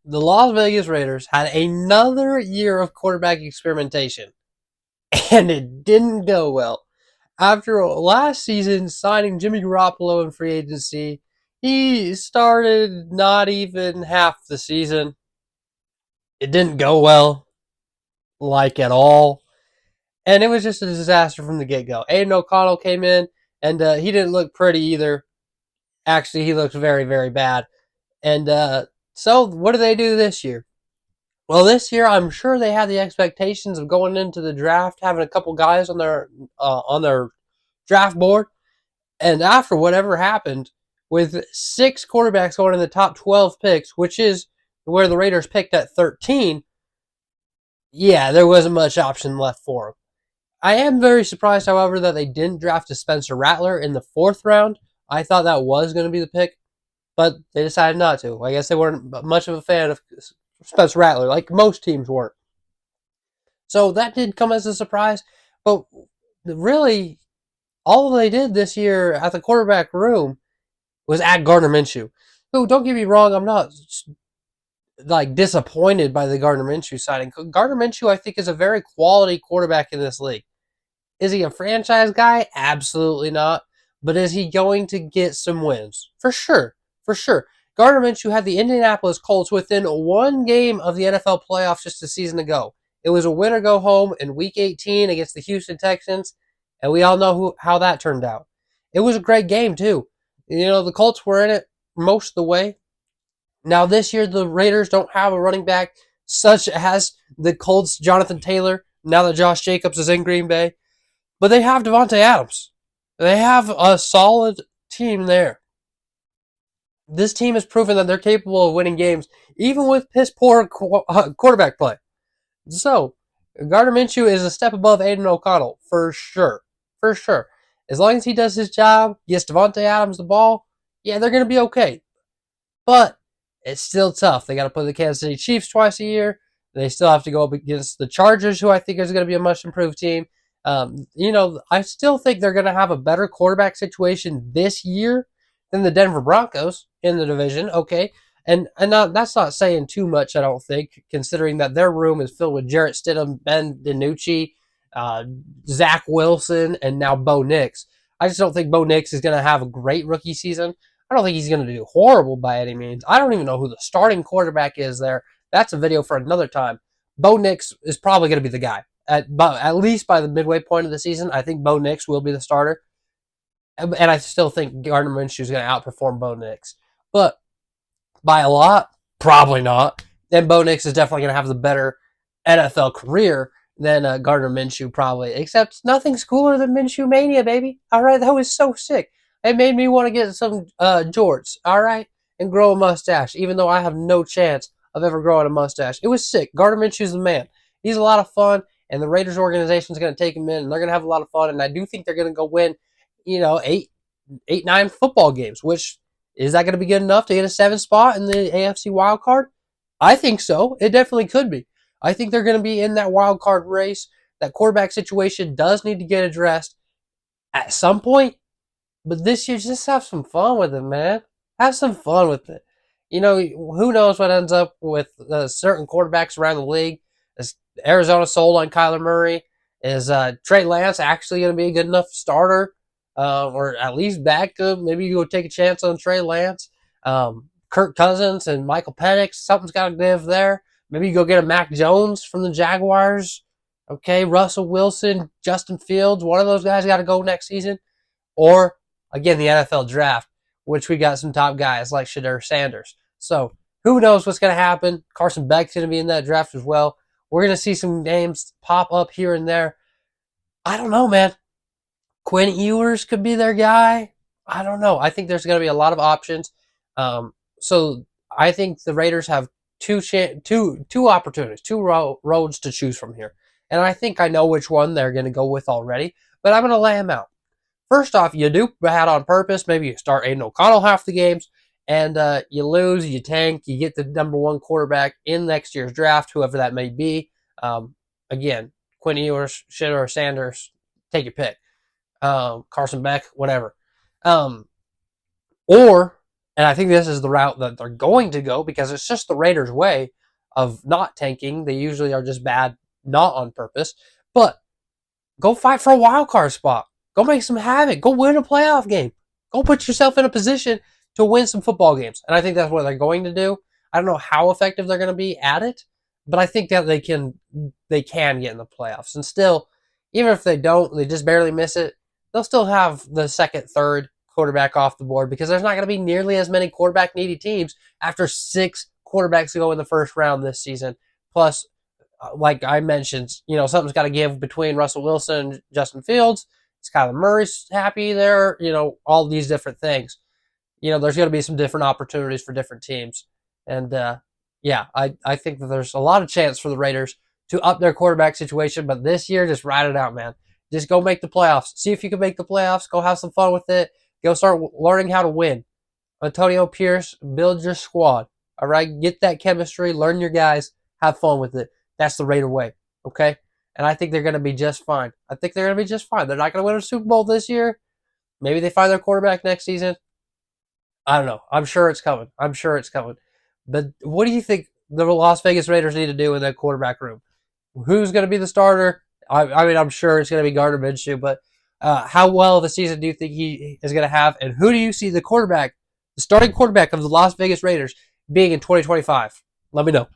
the Las Vegas Raiders had another year of quarterback experimentation, and it didn't go well. After last season signing Jimmy Garoppolo in free agency, he started not even half the season. It didn't go well, like at all. And it was just a disaster from the get go. Aidan O'Connell came in, and he didn't look pretty either. Actually, he looked very, very bad. And so, what do they do this year? Well, this year, I'm sure they had the expectations of going into the draft, having a couple guys on their draft board. And after whatever happened, with 6 quarterbacks going in the top 12 picks, which is where the Raiders picked at 13, yeah, there wasn't much option left for them. I am very surprised, however, that they didn't draft a Spencer Rattler in the 4th round. I thought that was going to be the pick, but they decided not to. I guess they weren't much of a fan of Spencer Rattler, like most teams weren't. So that did come as a surprise. But really, all they did this year at the quarterback room was add Gardner Minshew. Who, don't get me wrong, I'm not like disappointed by the Gardner Minshew signing. Gardner Minshew, I think, is a very quality quarterback in this league. Is he a franchise guy? Absolutely not. But is he going to get some wins? For sure. For sure. Gardner Minshew had the Indianapolis Colts within one game of the NFL playoffs just a season ago. It was a win or go home in Week 18 against the Houston Texans, and we all know how that turned out. It was a great game, too. You know, the Colts were in it most of the way. Now, this year, the Raiders don't have a running back such as the Colts' Jonathan Taylor, now that Josh Jacobs is in Green Bay. But they have Devontae Adams. They have a solid team there. This team has proven that they're capable of winning games, even with piss poor quarterback play. So, Gardner Minshew is a step above Aidan O'Connell, for sure. For sure. As long as he does his job, gets Devontae Adams the ball, yeah, they're going to be okay. But it's still tough. They got to play the Kansas City Chiefs twice a year. They still have to go up against the Chargers, who I think is going to be a much improved team. I still think they're going to have a better quarterback situation this year than the Denver Broncos in the division. Okay, and that's not saying too much. I don't think, considering that their room is filled with Jarrett Stidham, Ben DiNucci, uh, Zach Wilson, and now Bo Nix. I just don't think Bo Nix is going to have a great rookie season. I don't think he's going to do horrible by any means. I don't even know who the starting quarterback is there. That's a video for another time. Bo Nix is probably going to be the guy. At least by the midway point of the season, I think Bo Nix will be the starter. And I still think Gardner Minshew is going to outperform Bo Nix. But by a lot, probably not. And Bo Nix is definitely going to have the better NFL career than Gardner Minshew, probably. Except nothing's cooler than Minshew Mania, baby. All right, that was so sick. It made me want to get some jorts, all right, and grow a mustache, even though I have no chance of ever growing a mustache. It was sick. Gardner Minshew's the man. He's a lot of fun, and the Raiders organization is going to take him in, and they're going to have a lot of fun. And I do think they're going to go win, 9 football games. Which is that going to be good enough to get a 7 spot in the AFC wild card? I think so. It definitely could be. I think they're going to be in that wild card race. That quarterback situation does need to get addressed at some point. But this year, just have some fun with it, man. Have some fun with it. Who knows what ends up with certain quarterbacks around the league. Is Arizona sold on Kyler Murray? Is Trey Lance actually going to be a good enough starter? Or at least backup? Maybe you go take a chance on Trey Lance. Kirk Cousins and Michael Penix. Something's got to give there. Maybe you go get a Mac Jones from the Jaguars. Okay, Russell Wilson, Justin Fields. One of those guys got to go next season. Or, again, the NFL draft, which we got some top guys like Shedeur Sanders. So, who knows what's going to happen? Carson Beck's going to be in that draft as well. We're going to see some names pop up here and there. I don't know, man. Quinn Ewers could be their guy. I don't know. I think there's going to be a lot of options. So I think the Raiders have two opportunities, roads to choose from here. And I think I know which one they're going to go with already, but I'm going to lay them out. First off, you do bad on purpose. Maybe you start Aidan O'Connell half the games, and you lose, you tank, you get the number 1 quarterback in next year's draft, whoever that may be. Again, Quinn Ewers, Shedeur Sanders, take your pick. Carson Beck, whatever. Or And I think this is the route that they're going to go because it's just the Raiders' way of not tanking. They usually are just bad, not on purpose. But go fight for a wild card spot. Go make some havoc. Go win a playoff game. Go put yourself in a position to win some football games. And I think that's what they're going to do. I don't know how effective they're going to be at it, but I think that they can get in the playoffs. And still, even if they don't, they just barely miss it, they'll still have the second, third quarterback off the board because there's not going to be nearly as many quarterback needy teams after 6 quarterbacks go in the first round this season. Plus, like I mentioned, something's got to give between Russell Wilson and Justin Fields. Kyler Murray's happy there. All these different things. There's going to be some different opportunities for different teams. And yeah, I think that there's a lot of chance for the Raiders to up their quarterback situation. But this year, just ride it out, man. Just go make the playoffs. See if you can make the playoffs. Go have some fun with it. Go start learning how to win. Antonio Pierce, build your squad. All right, get that chemistry. Learn your guys. Have fun with it. That's the Raider way. Okay? And I think they're going to be just fine. I think they're going to be just fine. They're not going to win a Super Bowl this year. Maybe they find their quarterback next season. I don't know. I'm sure it's coming. I'm sure it's coming. But what do you think the Las Vegas Raiders need to do in that quarterback room? Who's going to be the starter? I mean, I'm sure it's going to be Gardner Minshew, but how well of a season do you think he is going to have? And who do you see the starting quarterback of the Las Vegas Raiders being in 2025? Let me know.